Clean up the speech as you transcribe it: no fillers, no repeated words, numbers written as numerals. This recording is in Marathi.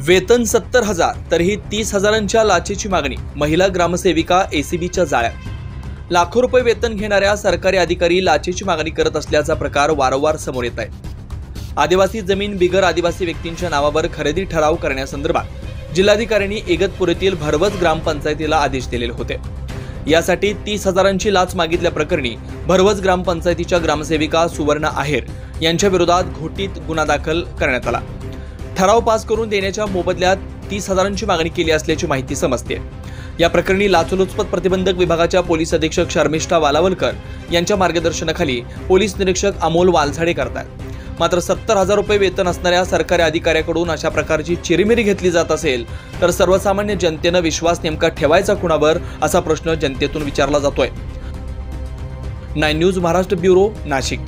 वेतन 70,000 तरीही 30,000च्या लाचेची मागणी। महिला ग्रामसेविका एसीबीच्या जाळ्यात। लाखो रुपये वेतन घेणाऱ्या सरकारी अधिकारी लाचेची मागणी करत असल्याचा प्रकार वारंवार समोर येत आहे। आदिवासी जमीन बिगर आदिवासी व्यक्तींच्या नावावर खरेदी ठराव करण्यासंदर्भात जिल्हाधिकाऱ्यांनी इगतपुरीतील भरवस ग्रामपंचायतीला आदेश दिलेले होते। यासाठी 30,000ची लाच मागितल्या प्रकरणी भरवस ग्रामपंचायतीच्या ग्रामसेविका सुवर्णा आहेर यांच्या विरोधात घोटीत गुन्हा दाखल करण्यात आला। ठराव पास करून देण्याच्या मोबदल्यात 30,000ची मागणी केली असल्याची माहिती समजते। या प्रकरणी लाचलुचपत प्रतिबंधक विभागाच्या पोलीस अधीक्षक शर्मिष्ठा वालावलकर यांच्या मार्गदर्शनाखाली पोलीस निरीक्षक अमोल वालझाडे करतात। मात्र 70,000 रुपये वेतन असणाऱ्या सरकारी अधिकाऱ्याकडून अशा प्रकारची चिरीमिरी घेतली जात असेल तर सर्वसामान्य जनतेने विश्वास नेमका ठेवायचा कुणावर असा प्रश्न जनतेतून विचारला जातोय। 9 न्यूज महाराष्ट्र ब्युरो, नाशिक।